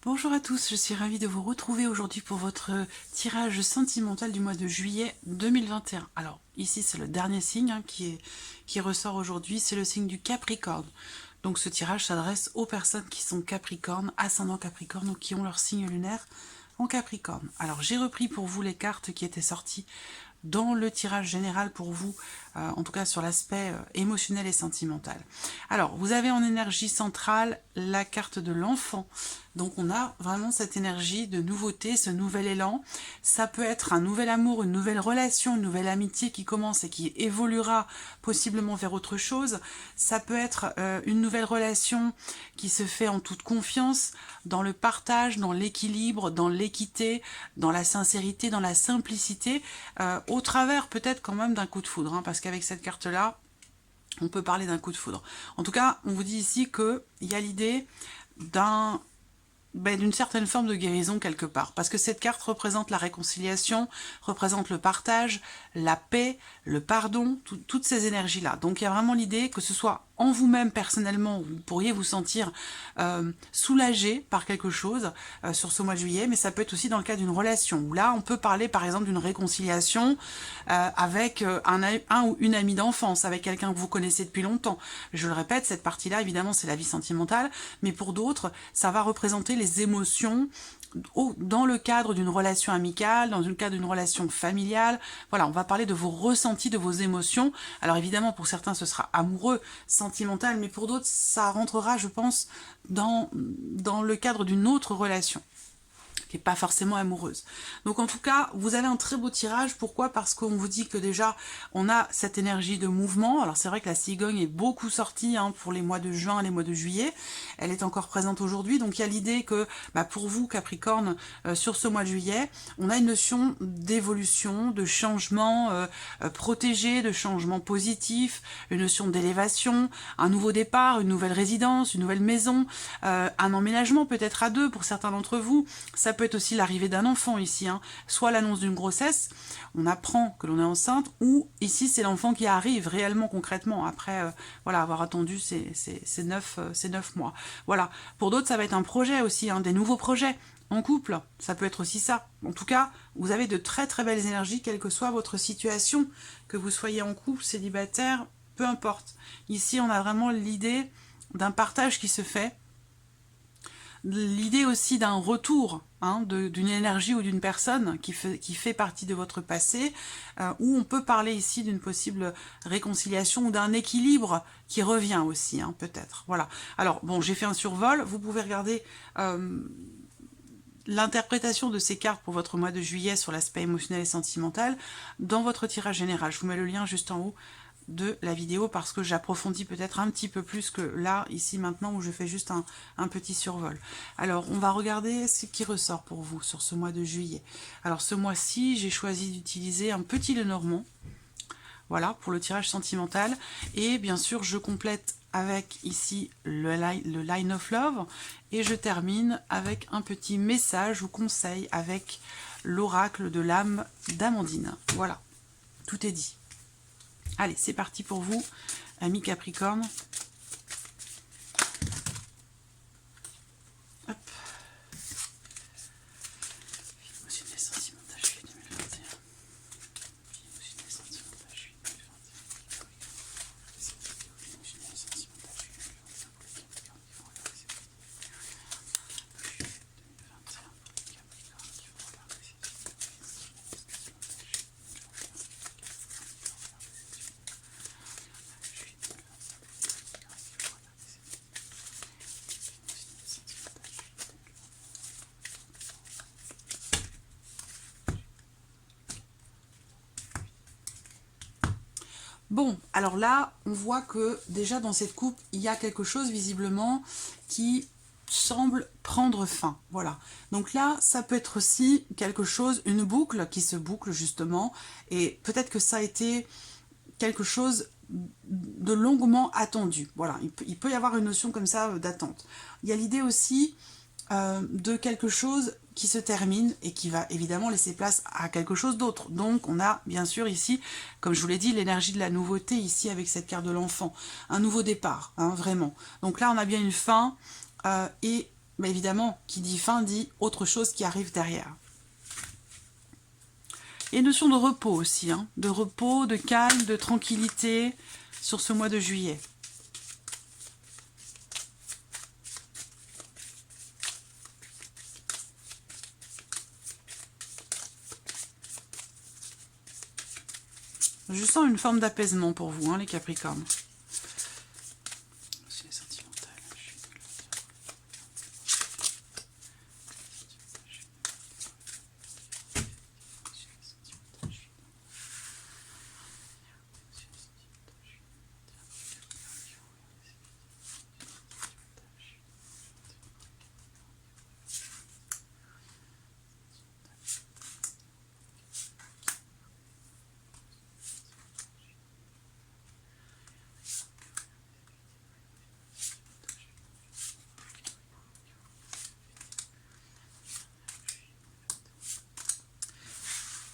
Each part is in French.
Bonjour à tous, je suis ravie de vous retrouver aujourd'hui pour votre tirage sentimental du mois de juillet 2021. Alors ici c'est le dernier signe qui ressort aujourd'hui, c'est le signe du Capricorne. Donc ce tirage s'adresse aux personnes qui sont Capricorne, ascendant Capricorne ou qui ont leur signe lunaire en Capricorne. Alors j'ai repris pour vous les cartes qui étaient sorties dans le tirage général pour vous, en tout cas sur l'aspect émotionnel et sentimental. Alors, vous avez en énergie centrale la carte de l'enfant. Donc on a vraiment cette énergie de nouveauté, ce nouvel élan. Ça peut être un nouvel amour, une nouvelle relation, une nouvelle amitié qui commence et qui évoluera possiblement vers autre chose. Ça peut être une nouvelle relation qui se fait en toute confiance, dans le partage, dans l'équilibre, dans l'équité, dans la sincérité, dans la simplicité, au travers peut-être quand même d'un coup de foudre, hein, parce qu'avec cette carte-là, on peut parler d'un coup de foudre. En tout cas, on vous dit ici qu'il y a l'idée d'une certaine forme de guérison quelque part. Parce que cette carte représente la réconciliation, représente le partage, la paix, le pardon, toutes ces énergies-là. Donc il y a vraiment l'idée que ce soit en vous-même personnellement, vous pourriez vous sentir soulagé par quelque chose sur ce mois de juillet, mais ça peut être aussi dans le cas d'une relation, où là on peut parler par exemple d'une réconciliation avec un ou une amie d'enfance, avec quelqu'un que vous connaissez depuis longtemps. Je le répète, cette partie-là, évidemment, c'est la vie sentimentale, mais pour d'autres, ça va représenter les émotions dans le cadre d'une relation amicale, dans le cadre d'une relation familiale. Voilà, on va parler de vos ressentis, de vos émotions. Alors évidemment, pour certains, ce sera amoureux, sentimental, mais pour d'autres, ça rentrera, je pense, dans le cadre d'une autre relation qui n'est pas forcément amoureuse. Donc en tout cas, vous avez un très beau tirage. Pourquoi? Parce qu'on vous dit que déjà, on a cette énergie de mouvement. Alors c'est vrai que la cigogne est beaucoup sortie pour les mois de juin et les mois de juillet. Elle est encore présente aujourd'hui. Donc il y a l'idée que pour vous, Capricorne, sur ce mois de juillet, on a une notion d'évolution, de changement protégé, de changement positif, une notion d'élévation, un nouveau départ, une nouvelle résidence, une nouvelle maison, un emménagement peut-être à deux pour certains d'entre vous. Ça peut être aussi l'arrivée d'un enfant ici, soit l'annonce d'une grossesse, on apprend que l'on est enceinte, ou ici c'est l'enfant qui arrive réellement concrètement après voilà, avoir attendu ces 9 mois. Voilà. Pour d'autres ça va être un projet aussi, des nouveaux projets en couple, ça peut être aussi ça. En tout cas, vous avez de très très belles énergies, quelle que soit votre situation, que vous soyez en couple, célibataire, peu importe. Ici on a vraiment l'idée d'un partage qui se fait, l'idée aussi d'un retour d'une énergie ou d'une personne qui fait partie de votre passé, où on peut parler ici d'une possible réconciliation ou d'un équilibre qui revient aussi, peut-être. Voilà. Alors, bon, j'ai fait un survol, vous pouvez regarder l'interprétation de ces cartes pour votre mois de juillet sur l'aspect émotionnel et sentimental dans votre tirage général. Je vous mets le lien juste en haut de la vidéo parce que j'approfondis peut-être un petit peu plus que là, ici, maintenant, où je fais juste un petit survol. Alors, on va regarder ce qui ressort pour vous sur ce mois de juillet. Alors, ce mois-ci, j'ai choisi d'utiliser un petit Lenormand, voilà, pour le tirage sentimental. Et bien sûr, je complète avec ici le Line of Love. Et je termine avec un petit message ou conseil avec l'oracle de l'âme d'Amandine. Voilà, tout est dit. Allez, c'est parti pour vous, amis Capricorne. Hop. Vie émotionnelle sentimentale juillet 2021. Vie émotionnelle sentimentale juillet 2021. Vie émotionnelle sentimentale juillet 2021 pour les Capricornes qui vont regarder cette vidéo. Juillet 2021 pour les Capricornes qui vont regarder cette vidéo. Vie émotionnelle sentimentale juillet 2021. Bon, alors là, on voit que déjà dans cette coupe, il y a quelque chose visiblement qui semble prendre fin. Voilà. Donc là, ça peut être aussi quelque chose, une boucle qui se boucle justement, et peut-être que ça a été quelque chose de longuement attendu. Voilà, il peut y avoir une notion comme ça d'attente. Il y a l'idée aussi de quelque chose qui se termine et qui va évidemment laisser place à quelque chose d'autre. Donc on a bien sûr ici, comme je vous l'ai dit, l'énergie de la nouveauté ici avec cette carte de l'enfant. Un nouveau départ, vraiment. Donc là on a bien une fin et Mais évidemment, qui dit fin dit autre chose qui arrive derrière. Il y a une notion de repos aussi, hein, de repos, de calme, de tranquillité sur ce mois de juillet. Je sens une forme d'apaisement pour vous, hein, les Capricornes.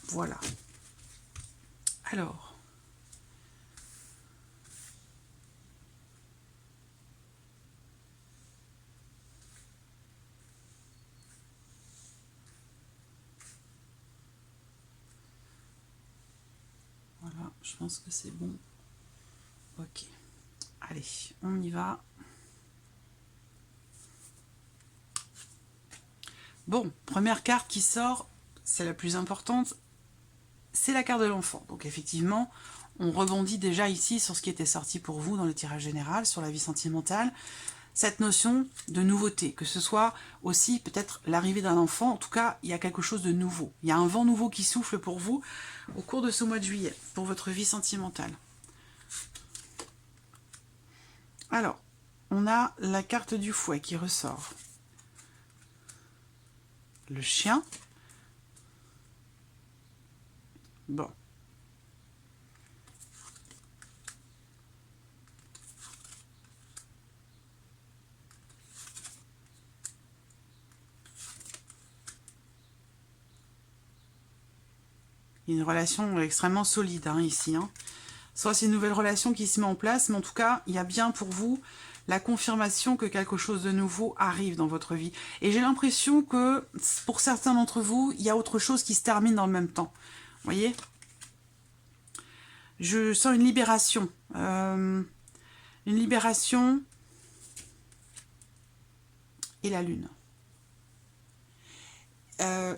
Voilà. Alors. Voilà, je pense que c'est bon. Ok. Allez, on y va. Bon, première carte qui sort, c'est la plus importante, c'est la carte de l'enfant. Donc effectivement, on rebondit déjà ici sur ce qui était sorti pour vous dans le tirage général, sur la vie sentimentale. Cette notion de nouveauté, que ce soit aussi peut-être l'arrivée d'un enfant, en tout cas, il y a quelque chose de nouveau. Il y a un vent nouveau qui souffle pour vous au cours de ce mois de juillet, pour votre vie sentimentale. Alors, on a la carte du fouet qui ressort. Le chien. Bon. Il y a une relation extrêmement solide hein, ici. Hein. Soit c'est une nouvelle relation qui se met en place, mais en tout cas, il y a bien pour vous la confirmation que quelque chose de nouveau arrive dans votre vie. Et j'ai l'impression que, pour certains d'entre vous, il y a autre chose qui se termine dans le même temps. Vous voyez? Je sens une libération. Une libération et la lune.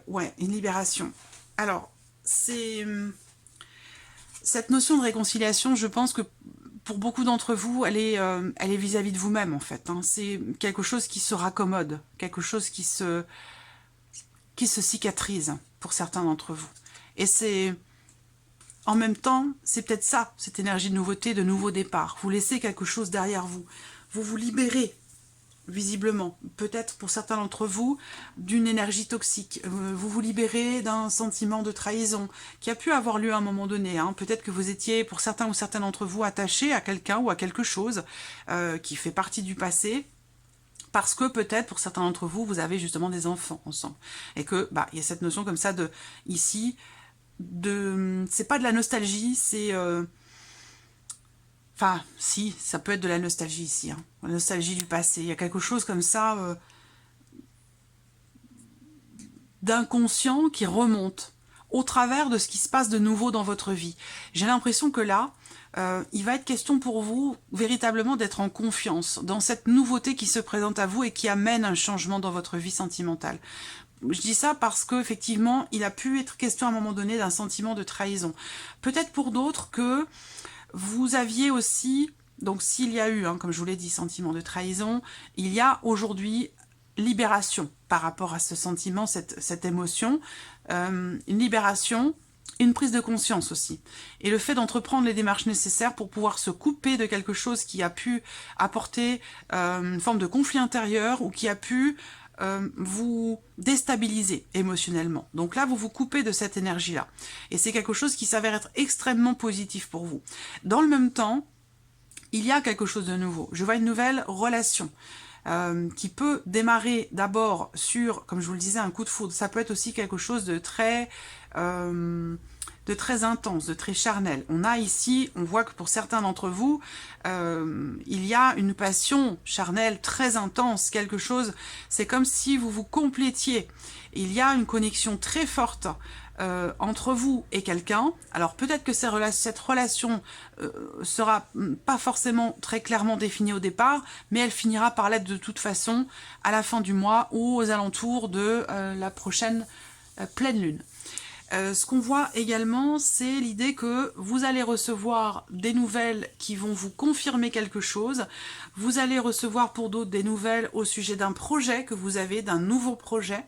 Ouais, une libération. Alors, c'est cette notion de réconciliation, je pense que pour beaucoup d'entre vous, elle est vis-à-vis de vous-même, en fait. Hein. C'est quelque chose qui se raccommode, quelque chose qui se cicatrise pour certains d'entre vous. Et c'est, en même temps, c'est peut-être ça, cette énergie de nouveauté, de nouveau départ. Vous laissez quelque chose derrière vous. Vous vous libérez, visiblement, peut-être pour certains d'entre vous, d'une énergie toxique. Vous vous libérez d'un sentiment de trahison qui a pu avoir lieu à un moment donné. Hein. Peut-être que vous étiez, pour certains ou certaines d'entre vous, attachés à quelqu'un ou à quelque chose qui fait partie du passé, parce que peut-être, pour certains d'entre vous, vous avez justement des enfants ensemble. Et que, bah, il y a cette notion comme ça de, ici, c'est pas de la nostalgie, c'est... Enfin, si, ça peut être de la nostalgie ici, hein. La nostalgie du passé. Il y a quelque chose comme ça d'inconscient qui remonte au travers de ce qui se passe de nouveau dans votre vie. J'ai l'impression que là, il va être question pour vous véritablement d'être en confiance dans cette nouveauté qui se présente à vous et qui amène un changement dans votre vie sentimentale. Je dis ça parce qu'effectivement, il a pu être question à un moment donné d'un sentiment de trahison. Peut-être pour d'autres que vous aviez aussi, donc s'il y a eu, hein, comme je vous l'ai dit, sentiment de trahison, il y a aujourd'hui libération par rapport à ce sentiment, cette émotion, une libération, une prise de conscience aussi. Et le fait d'entreprendre les démarches nécessaires pour pouvoir se couper de quelque chose qui a pu apporter une forme de conflit intérieur ou qui a pu vous déstabiliser émotionnellement. Donc là, vous vous coupez de cette énergie-là. Et c'est quelque chose qui s'avère être extrêmement positif pour vous. Dans le même temps, il y a quelque chose de nouveau. Je vois une nouvelle relation qui peut démarrer d'abord sur, comme je vous le disais, un coup de foudre. Ça peut être aussi quelque chose de très très intense, de très charnel. On a ici, on voit que pour certains d'entre vous, il y a une passion charnelle très intense, quelque chose, c'est comme si vous vous complétiez. Il y a une connexion très forte entre vous et quelqu'un. Alors peut-être que cette relation sera pas forcément très clairement définie au départ, mais elle finira par l'être de toute façon à la fin du mois ou aux alentours de la prochaine pleine lune. Ce qu'on voit également, c'est l'idée que vous allez recevoir des nouvelles qui vont vous confirmer quelque chose. Vous allez recevoir pour d'autres des nouvelles au sujet d'un projet que vous avez, d'un nouveau projet.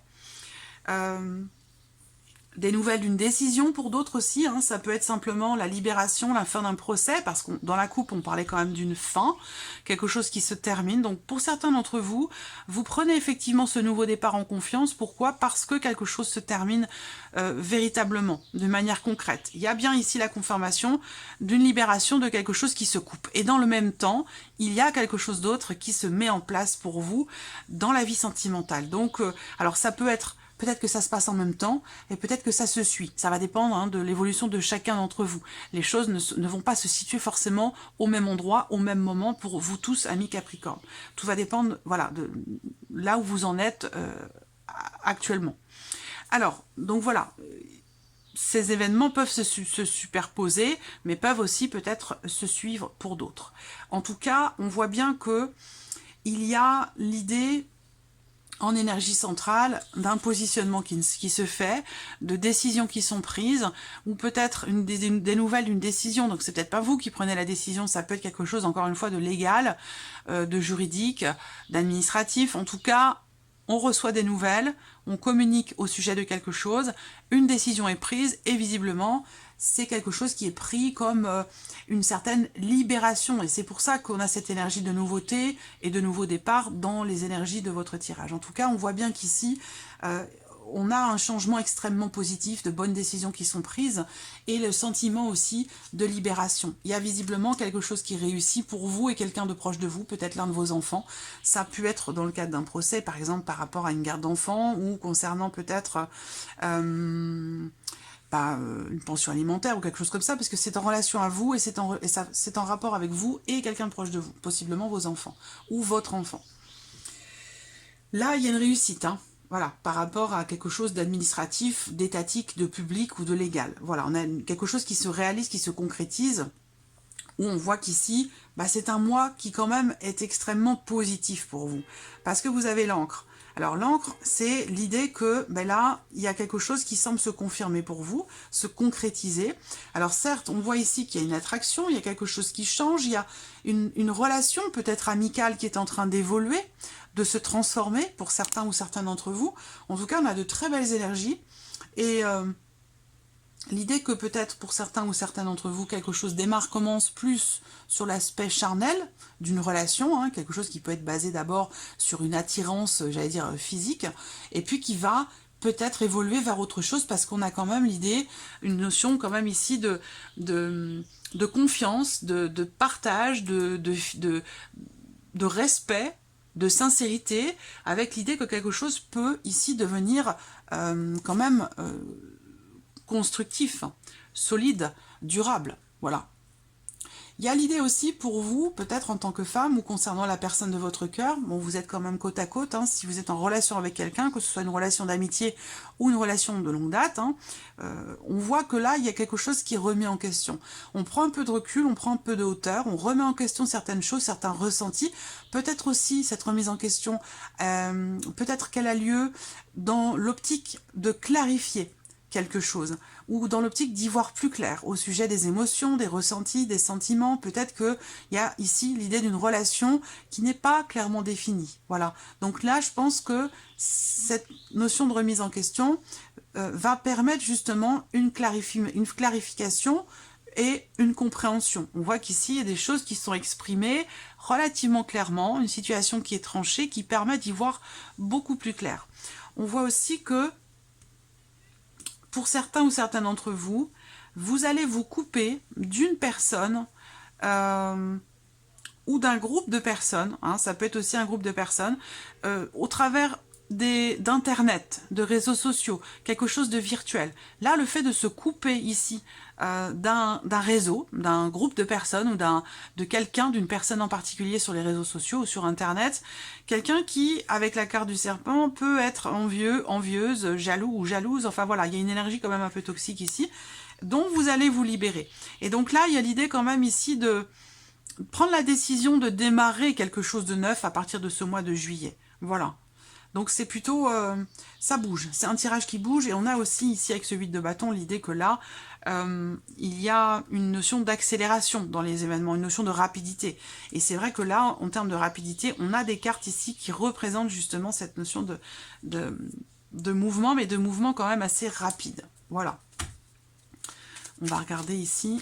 Des nouvelles d'une décision pour d'autres aussi, hein. Ça peut être simplement la libération, la fin d'un procès, parce que dans la coupe, on parlait quand même d'une fin, quelque chose qui se termine. Donc pour certains d'entre vous, vous prenez effectivement ce nouveau départ en confiance. Pourquoi? Parce que quelque chose se termine véritablement, de manière concrète. Il y a bien ici la confirmation d'une libération de quelque chose qui se coupe. Et dans le même temps, il y a quelque chose d'autre qui se met en place pour vous dans la vie sentimentale. Donc, alors ça peut être... Peut-être que ça se passe en même temps, et peut-être que ça se suit. Ça va dépendre hein, de l'évolution de chacun d'entre vous. Les choses ne vont pas se situer forcément au même endroit, au même moment, pour vous tous, amis Capricorne. Tout va dépendre, voilà, de là où vous en êtes actuellement. Alors, donc voilà, ces événements peuvent se superposer, mais peuvent aussi peut-être se suivre pour d'autres. En tout cas, on voit bien que il y a l'idée... en énergie centrale, d'un positionnement qui se fait, de décisions qui sont prises, ou peut-être des nouvelles d'une décision. Donc c'est peut-être pas vous qui prenez la décision, ça peut être quelque chose, encore une fois, de légal, de juridique, d'administratif. En tout cas, on reçoit des nouvelles, on communique au sujet de quelque chose, une décision est prise, et visiblement, c'est quelque chose qui est pris comme une certaine libération. Et c'est pour ça qu'on a cette énergie de nouveauté et de nouveau départ dans les énergies de votre tirage. En tout cas, on voit bien qu'ici, on a un changement extrêmement positif, de bonnes décisions qui sont prises, et le sentiment aussi de libération. Il y a visiblement quelque chose qui réussit pour vous et quelqu'un de proche de vous, peut-être l'un de vos enfants. Ça a pu être dans le cadre d'un procès, par exemple, par rapport à une garde d'enfants, ou concernant peut-être... une pension alimentaire ou quelque chose comme ça, parce que c'est en relation à vous et c'est en rapport avec vous et quelqu'un de proche de vous, possiblement vos enfants ou votre enfant. Là, il y a une réussite, hein, voilà, par rapport à quelque chose d'administratif, d'étatique, de public ou de légal. Voilà, on a quelque chose qui se réalise, qui se concrétise, où on voit qu'ici, c'est un mois qui quand même est extrêmement positif pour vous, parce que vous avez l'encre. Alors l'encre, c'est l'idée que là, il y a quelque chose qui semble se confirmer pour vous, se concrétiser. Alors certes, on voit ici qu'il y a une attraction, il y a quelque chose qui change, il y a une relation peut-être amicale qui est en train d'évoluer, de se transformer pour certains ou certains d'entre vous. En tout cas, on a de très belles énergies et... l'idée que peut-être pour certains ou certains d'entre vous, quelque chose démarre, commence plus sur l'aspect charnel d'une relation, hein, quelque chose qui peut être basé d'abord sur une attirance, j'allais dire physique, et puis qui va peut-être évoluer vers autre chose parce qu'on a quand même l'idée, une notion quand même ici de confiance, de partage, de respect, de sincérité, avec l'idée que quelque chose peut ici devenir quand même... constructif, solide, durable, voilà. Il y a l'idée aussi pour vous, peut-être en tant que femme ou concernant la personne de votre cœur, bon, vous êtes quand même côte à côte, hein, si vous êtes en relation avec quelqu'un, que ce soit une relation d'amitié ou une relation de longue date, hein, on voit que là, il y a quelque chose qui est remis en question. On prend un peu de recul, on prend un peu de hauteur, on remet en question certaines choses, certains ressentis, peut-être aussi cette remise en question, peut-être qu'elle a lieu dans l'optique de clarifier quelque chose, ou dans l'optique d'y voir plus clair au sujet des émotions, des ressentis, des sentiments. Peut-être qu'il y a ici l'idée d'une relation qui n'est pas clairement définie. Voilà. Donc là, je pense que cette notion de remise en question va permettre justement une clarification et une compréhension. On voit qu'ici, il y a des choses qui sont exprimées relativement clairement, une situation qui est tranchée, qui permet d'y voir beaucoup plus clair. On voit aussi que pour certains ou certaines d'entre vous, vous allez vous couper d'une personne ou d'un groupe de personnes, hein, ça peut être aussi un groupe de personnes, au travers d'internet, de réseaux sociaux, quelque chose de virtuel. Là, le fait de se couper ici d'un réseau, d'un groupe de personnes ou de quelqu'un, d'une personne en particulier sur les réseaux sociaux ou sur internet, quelqu'un qui, avec la carte du serpent, peut être envieux, envieuse, jaloux ou jalouse, enfin voilà, il y a une énergie quand même un peu toxique ici, dont vous allez vous libérer. Et donc là, il y a l'idée quand même ici de prendre la décision de démarrer quelque chose de neuf à partir de ce mois de juillet. Voilà. Donc c'est plutôt, ça bouge, c'est un tirage qui bouge, et on a aussi ici avec ce 8 de bâton l'idée que là, il y a une notion d'accélération dans les événements, une notion de rapidité. Et c'est vrai que là, en termes de rapidité, on a des cartes ici qui représentent justement cette notion de mouvement, mais de mouvement quand même assez rapide. Voilà. On va regarder ici.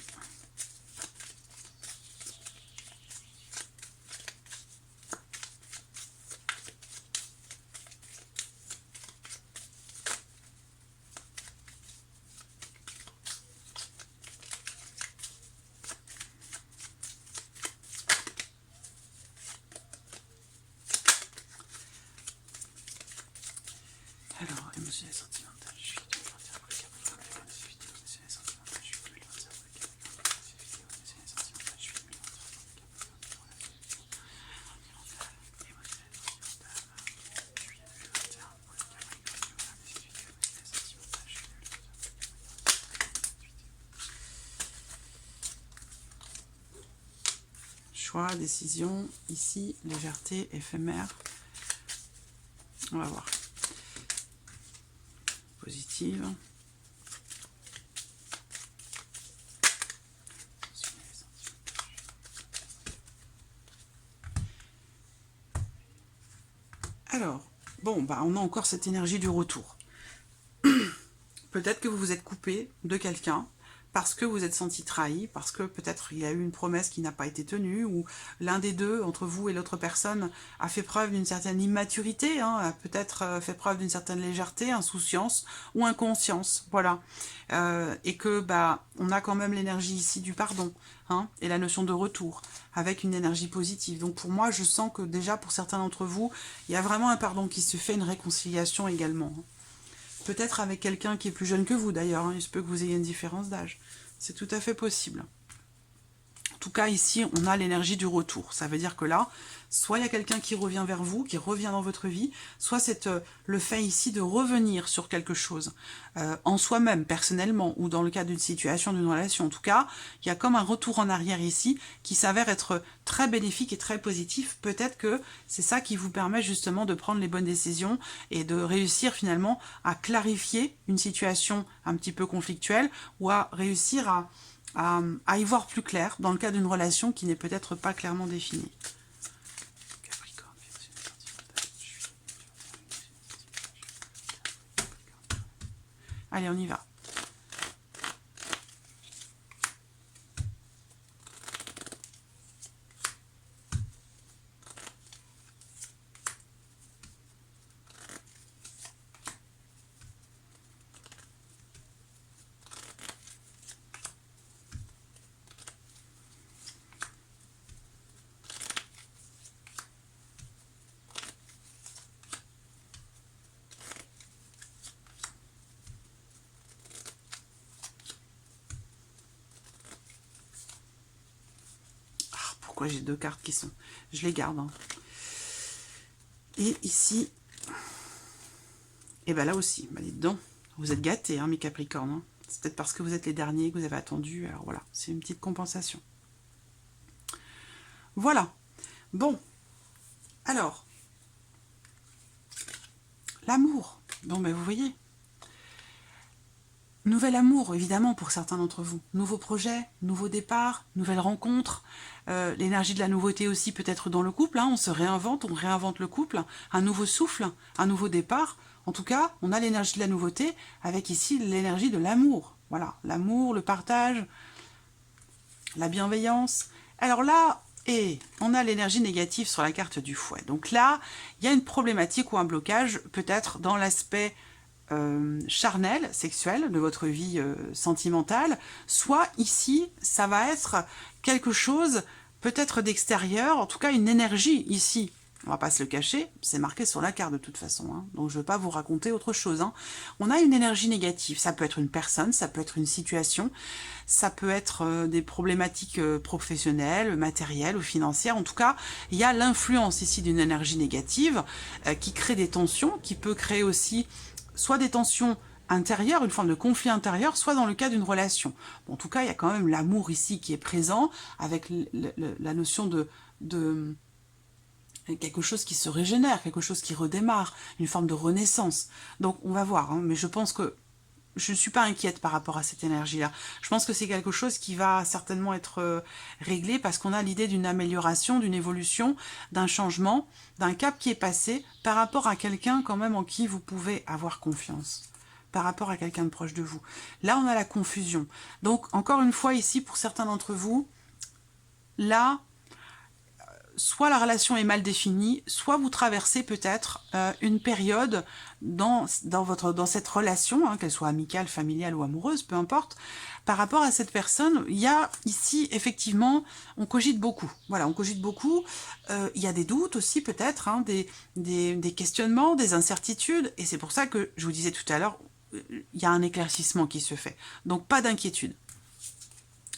Alors, émotionnel, sentimental, je suis choix, décision, ici, légèreté, éphémère. On va voir. Positive. Alors, bon, bah, on a encore cette énergie du retour. Peut-être que vous vous êtes coupé de quelqu'un parce que vous êtes senti trahi, parce que peut-être il y a eu une promesse qui n'a pas été tenue, ou l'un des deux, entre vous et l'autre personne, a fait preuve d'une certaine immaturité, hein, a peut-être fait preuve d'une certaine légèreté, insouciance ou inconscience, voilà. Et que bah on a quand même l'énergie ici du pardon, hein, et la notion de retour, avec une énergie positive. Donc pour moi, je sens que déjà pour certains d'entre vous, il y a vraiment un pardon qui se fait, une réconciliation également. Peut-être avec quelqu'un qui est plus jeune que vous d'ailleurs, hein. Il se peut que vous ayez une différence d'âge. C'est tout à fait possible. En tout cas, ici, on a l'énergie du retour. Ça veut dire que là, soit il y a quelqu'un qui revient vers vous, qui revient dans votre vie, soit c'est le fait ici de revenir sur quelque chose, en soi-même, personnellement, ou dans le cadre d'une situation, d'une relation. En tout cas, il y a comme un retour en arrière ici, qui s'avère être très bénéfique et très positif. Peut-être que c'est ça qui vous permet justement de prendre les bonnes décisions et de réussir finalement à clarifier une situation un petit peu conflictuelle, ou à réussir à y voir plus clair dans le cas d'une relation qui n'est peut-être pas clairement définie. Allez, on y va. Pourquoi j'ai deux cartes qui sont... Je les garde. Hein. Et ici... Et bien là aussi, bah, dites donc, vous êtes gâtés, hein, mes Capricornes. Hein. C'est peut-être parce que vous êtes les derniers que vous avez attendu. Alors voilà, c'est une petite compensation. Voilà. Bon. Alors. L'amour. Bon, ben vous voyez. Nouvel amour, évidemment, pour certains d'entre vous. Nouveau projet, nouveau départ, nouvelle rencontre. L'énergie de la nouveauté aussi peut-être dans le couple. Hein, on se réinvente, on réinvente le couple. Un nouveau souffle, un nouveau départ. En tout cas, on a l'énergie de la nouveauté avec ici l'énergie de l'amour. Voilà, l'amour, le partage, la bienveillance. Alors là, on a l'énergie négative sur la carte du fouet. Donc là, il y a une problématique ou un blocage peut-être dans l'aspect... charnel, sexuel, de votre vie sentimentale, soit ici, ça va être quelque chose peut-être d'extérieur, en tout cas une énergie ici On va pas se le cacher, c'est marqué sur la carte de toute façon, hein. Donc je ne veux pas vous raconter autre chose, hein. On a une énergie négative, ça peut être une personne, ça peut être une situation, ça peut être des problématiques professionnelles, matérielles ou financières. En tout cas, il y a l'influence ici d'une énergie négative qui crée des tensions, qui peut créer aussi soit des tensions intérieures, une forme de conflit intérieur, soit dans le cas d'une relation. Bon, en tout cas, il y a quand même l'amour ici qui est présent, avec la notion de quelque chose qui se régénère, quelque chose qui redémarre, une forme de renaissance. Donc on va voir, hein, mais je pense que je ne suis pas inquiète par rapport à cette énergie-là. Je pense que c'est quelque chose qui va certainement être réglé parce qu'on a l'idée d'une amélioration, d'une évolution, d'un changement, d'un cap qui est passé par rapport à quelqu'un quand même en qui vous pouvez avoir confiance, par rapport à quelqu'un de proche de vous. Là, on a la confusion. Donc, encore une fois, ici, pour certains d'entre vous, là, soit la relation est mal définie, soit vous traversez peut-être une période dans cette relation, hein, qu'elle soit amicale, familiale ou amoureuse, peu importe, par rapport à cette personne. Il y a ici, effectivement, on cogite beaucoup. Voilà, on cogite beaucoup. Il y a des doutes aussi, peut-être, hein, des questionnements, des incertitudes. Et c'est pour ça que, je vous disais tout à l'heure, il y a un éclaircissement qui se fait. Donc, pas d'inquiétude.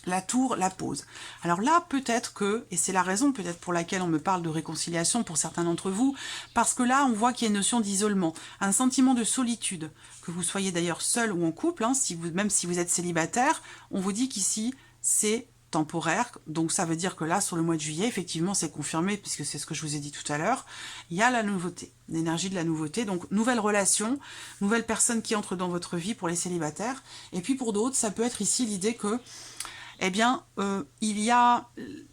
La tour, la pose. Alors là, peut-être que, et c'est la raison peut-être pour laquelle on me parle de réconciliation pour certains d'entre vous, parce que là, on voit qu'il y a une notion d'isolement, un sentiment de solitude, que vous soyez d'ailleurs seul ou en couple, hein, même si vous êtes célibataire, on vous dit qu'ici, c'est temporaire, donc ça veut dire que là, sur le mois de juillet, effectivement, c'est confirmé, puisque c'est ce que je vous ai dit tout à l'heure, il y a la nouveauté, l'énergie de la nouveauté, donc nouvelle relation, nouvelle personne qui entre dans votre vie pour les célibataires, et puis pour d'autres, ça peut être ici l'idée que eh bien, il y a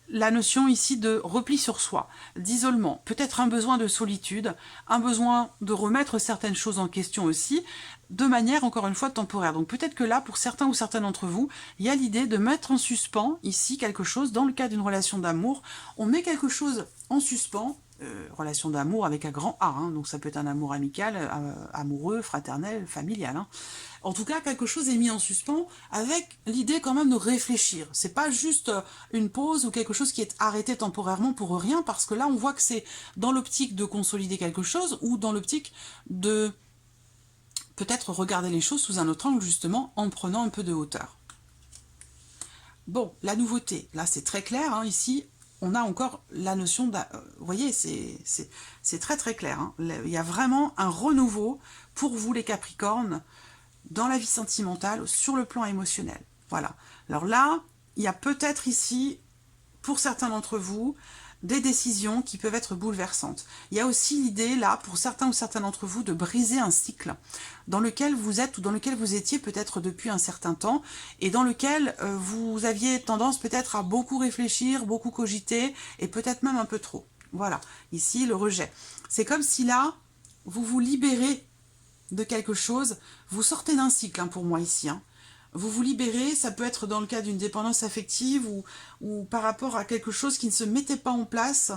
la notion ici de repli sur soi, d'isolement, peut-être un besoin de solitude, un besoin de remettre certaines choses en question aussi, de manière, encore une fois, temporaire. Donc peut-être que là, pour certains ou certaines d'entre vous, il y a l'idée de mettre en suspens ici quelque chose, dans le cas d'une relation d'amour, on met quelque chose en suspens, relation d'amour avec un grand A, hein, donc ça peut être un amour amical, amoureux, fraternel, familial, hein. En tout cas, quelque chose est mis en suspens avec l'idée quand même de réfléchir. C'est pas juste une pause ou quelque chose qui est arrêté temporairement pour rien, parce que là, on voit que c'est dans l'optique de consolider quelque chose ou dans l'optique de peut-être regarder les choses sous un autre angle, justement, en prenant un peu de hauteur. Bon, la nouveauté, là, c'est très clair, hein, ici, on a encore la notion de... vous voyez, c'est très très clair, hein. Il y a vraiment un renouveau pour vous, les Capricornes, dans la vie sentimentale, sur le plan émotionnel. Voilà. Alors là, il y a peut-être ici, pour certains d'entre vous, des décisions qui peuvent être bouleversantes. Il y a aussi l'idée, là, pour certains ou certaines d'entre vous, de briser un cycle dans lequel vous êtes ou dans lequel vous étiez peut-être depuis un certain temps et dans lequel vous aviez tendance peut-être à beaucoup réfléchir, beaucoup cogiter et peut-être même un peu trop. Voilà. Ici, le rejet. C'est comme si là, vous vous libérez de quelque chose, vous sortez d'un cycle, hein, pour moi ici, hein. Vous vous libérez, ça peut être dans le cas d'une dépendance affective ou par rapport à quelque chose qui ne se mettait pas en place,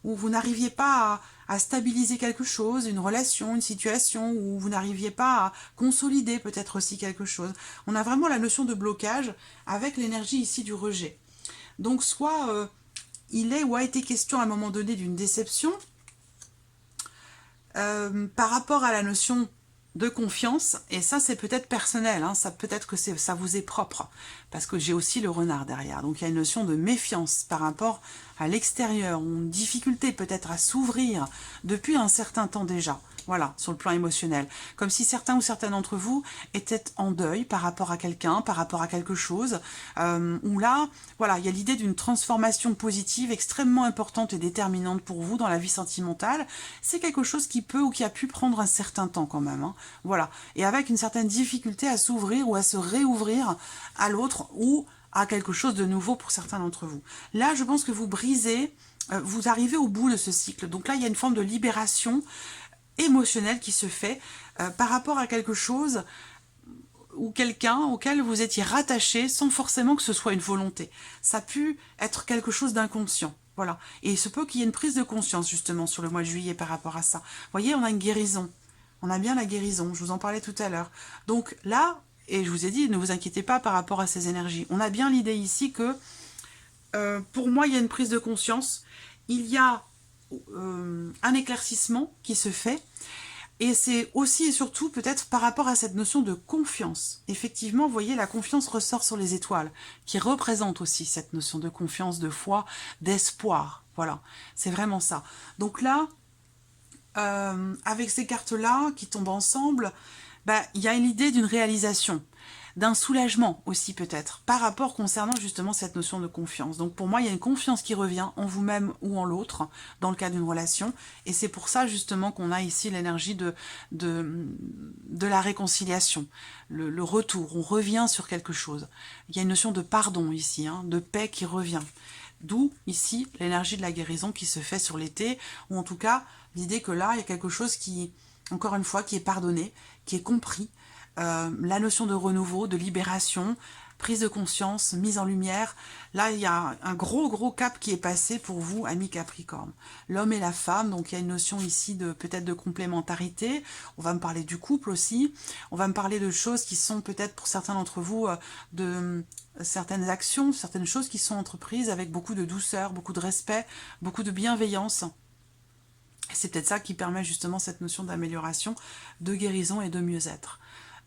où vous n'arriviez pas à stabiliser quelque chose, une relation, une situation, où vous n'arriviez pas à consolider peut-être aussi quelque chose. On a vraiment la notion de blocage avec l'énergie ici du rejet. Donc soit il est ou a été question à un moment donné d'une déception par rapport à la notion de confiance, et ça c'est peut-être personnel, hein, ça peut-être que ça vous est propre, parce que j'ai aussi le renard derrière, donc il y a une notion de méfiance par rapport à l'extérieur, une difficulté peut-être à s'ouvrir depuis un certain temps déjà, voilà, sur le plan émotionnel, comme si certains ou certaines d'entre vous étaient en deuil par rapport à quelqu'un, par rapport à quelque chose, où là, voilà, il y a l'idée d'une transformation positive extrêmement importante et déterminante pour vous dans la vie sentimentale. C'est quelque chose qui peut ou qui a pu prendre un certain temps quand même, hein. Voilà, et avec une certaine difficulté à s'ouvrir ou à se réouvrir à l'autre ou à quelque chose de nouveau pour certains d'entre vous. Là, je pense que vous brisez, vous arrivez au bout de ce cycle. Donc là, il y a une forme de libération émotionnelle qui se fait par rapport à quelque chose ou quelqu'un auquel vous étiez rattaché sans forcément que ce soit une volonté. Ça a pu être quelque chose d'inconscient. Voilà. Et il se peut qu'il y ait une prise de conscience justement sur le mois de juillet par rapport à ça. Vous voyez, on a une guérison. On a bien la guérison, je vous en parlais tout à l'heure. Donc là, et je vous ai dit, ne vous inquiétez pas par rapport à ces énergies. On a bien l'idée ici que, pour moi, il y a une prise de conscience. Il y a un éclaircissement qui se fait. Et c'est aussi et surtout peut-être par rapport à cette notion de confiance. Effectivement, vous voyez, la confiance ressort sur les étoiles, qui représente aussi cette notion de confiance, de foi, d'espoir. Voilà, c'est vraiment ça. Donc là, avec ces cartes-là qui tombent ensemble, bah, il y a l'idée d'une réalisation, d'un soulagement aussi peut-être, par rapport concernant justement cette notion de confiance. Donc pour moi, il y a une confiance qui revient en vous-même ou en l'autre, dans le cas d'une relation, et c'est pour ça justement qu'on a ici l'énergie de la réconciliation, le retour, on revient sur quelque chose. Il y a une notion de pardon ici, hein, de paix qui revient. D'où ici l'énergie de la guérison qui se fait sur l'été, ou en tout cas l'idée que là, il y a quelque chose qui, encore une fois, qui est pardonné, qui est compris, la notion de renouveau, de libération, prise de conscience, mise en lumière. Là, il y a un gros cap qui est passé pour vous, amis Capricorne. L'homme et la femme, donc il y a une notion ici de peut-être de complémentarité. On va me parler du couple aussi. On va me parler de choses qui sont peut-être pour certains d'entre vous de certaines actions, certaines choses qui sont entreprises avec beaucoup de douceur, beaucoup de respect, beaucoup de bienveillance. C'est peut-être ça qui permet justement cette notion d'amélioration, de guérison et de mieux-être.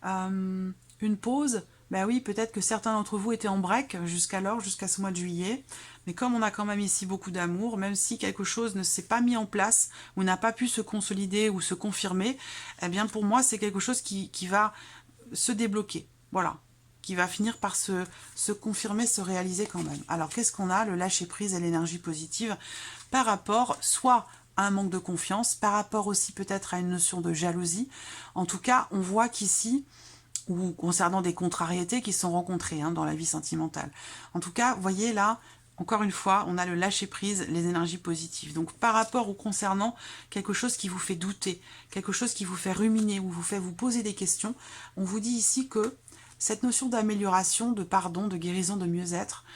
Une pause, ben oui, peut-être que certains d'entre vous étaient en break jusqu'alors, jusqu'à ce mois de juillet, mais comme on a quand même ici beaucoup d'amour, même si quelque chose ne s'est pas mis en place, ou n'a pas pu se consolider ou se confirmer, eh bien pour moi c'est quelque chose qui va se débloquer, voilà, qui va finir par se confirmer, se réaliser quand même. Alors qu'est-ce qu'on a? Le lâcher-prise et l'énergie positive par rapport soit à un manque de confiance, par rapport aussi peut-être à une notion de jalousie. En tout cas, on voit qu'ici, ou concernant des contrariétés qui sont rencontrées dans la vie sentimentale. En tout cas, vous voyez là, encore une fois, on a le lâcher-prise, les énergies positives. Donc par rapport ou concernant quelque chose qui vous fait douter, quelque chose qui vous fait ruminer, ou vous fait vous poser des questions, on vous dit ici que cette notion d'amélioration, de pardon, de guérison, de mieux-être,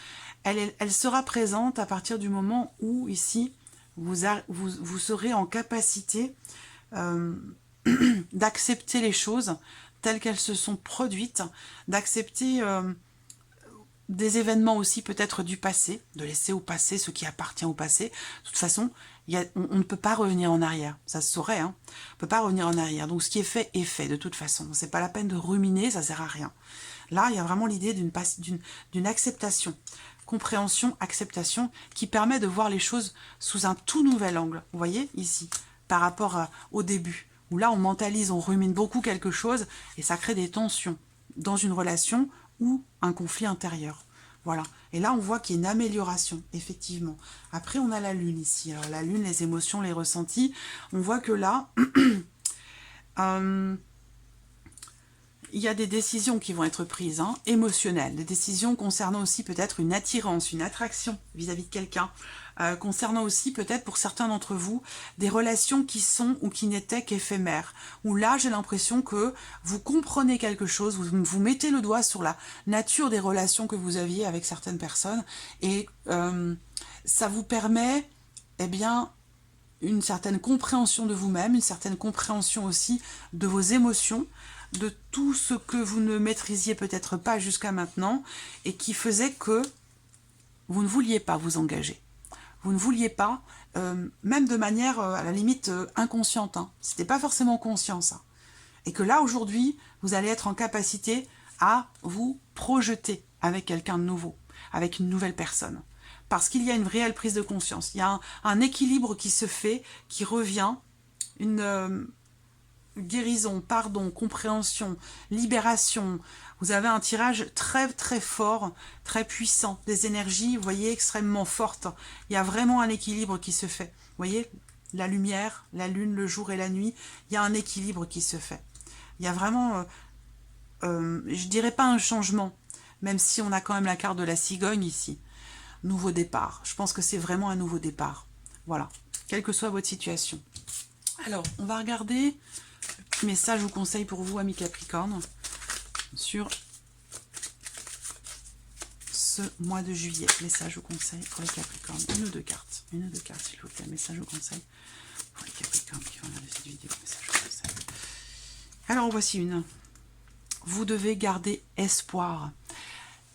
elle sera présente à partir du moment où, ici, vous serez en capacité d'accepter les choses telles qu'elles se sont produites, d'accepter des événements aussi peut-être du passé, de laisser au passé ce qui appartient au passé. De toute façon, on ne peut pas revenir en arrière, ça se saurait, hein. On ne peut pas revenir en arrière. Donc ce qui est fait de toute façon. C'est pas la peine de ruminer, ça sert à rien. Là, il y a vraiment l'idée d'une acceptation. Compréhension, acceptation, qui permet de voir les choses sous un tout nouvel angle. Vous voyez, ici, par rapport au début, où là, on mentalise, on rumine beaucoup quelque chose, et ça crée des tensions dans une relation ou un conflit intérieur. Voilà. Et là, on voit qu'il y a une amélioration, effectivement. Après, on a la lune ici. Alors, la lune, les émotions, les ressentis, on voit que là... il y a des décisions qui vont être prises, émotionnelles, des décisions concernant aussi peut-être une attirance, une attraction vis-à-vis de quelqu'un, concernant aussi peut-être pour certains d'entre vous des relations qui sont ou qui n'étaient qu'éphémères, où là j'ai l'impression que vous comprenez quelque chose, vous mettez le doigt sur la nature des relations que vous aviez avec certaines personnes, et ça vous permet, eh bien, une certaine compréhension de vous-même, une certaine compréhension aussi de vos émotions, de tout ce que vous ne maîtrisiez peut-être pas jusqu'à maintenant et qui faisait que vous ne vouliez pas vous engager. Vous ne vouliez pas, même de manière à la limite inconsciente, c'était pas forcément conscient ça. Et que là aujourd'hui, vous allez être en capacité à vous projeter avec quelqu'un de nouveau, avec une nouvelle personne. Parce qu'il y a une réelle prise de conscience, il y a un équilibre qui se fait, qui revient, une guérison, pardon, compréhension, libération. Vous avez un tirage très très fort, très puissant, des énergies, vous voyez, extrêmement fortes. Il y a vraiment un équilibre qui se fait. Vous voyez, la lumière, la lune, le jour et la nuit, il y a un équilibre qui se fait. Il y a vraiment, je dirais pas un changement, même si on a quand même la carte de la cigogne ici. Nouveau départ. Je pense que c'est vraiment un nouveau départ. Voilà, quelle que soit votre situation. Alors, on va regarder le petit message ou conseil pour vous, amis Capricorne, sur ce mois de juillet. Message ou conseil pour les Capricornes. Une ou deux cartes, s'il vous plaît. Message ou conseil pour les Capricornes qui vont regarder cette vidéo. Message ou conseil. Alors, voici une. Vous devez garder espoir.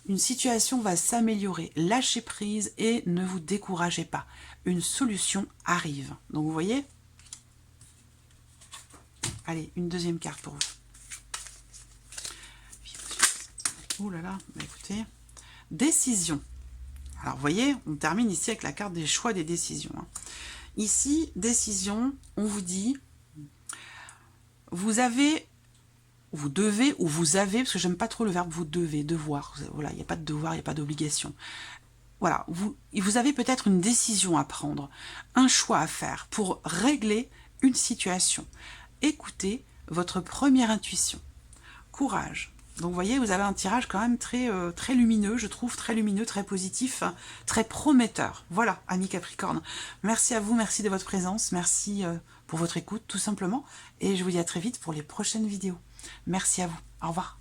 Une situation va s'améliorer. Lâchez prise et ne vous découragez pas. Une solution arrive. Donc vous voyez? Allez, une deuxième carte pour vous. Ouh là là, bah écoutez. Décision. Alors vous voyez, on termine ici avec la carte des choix, des décisions. Ici, décision, on vous dit, vous avez, vous devez, ou vous avez, parce que j'aime pas trop le verbe vous devez, devoir. Voilà, il n'y a pas de devoir, il n'y a pas d'obligation. Voilà, vous avez peut-être une décision à prendre, un choix à faire pour régler une situation. Écoutez votre première intuition. Courage. Donc vous voyez, vous avez un tirage quand même très, très lumineux, je trouve, très lumineux, très positif, très prometteur. Voilà, amis Capricorne. Merci à vous, merci de votre présence, merci pour votre écoute, tout simplement. Et je vous dis à très vite pour les prochaines vidéos. Merci à vous. Au revoir.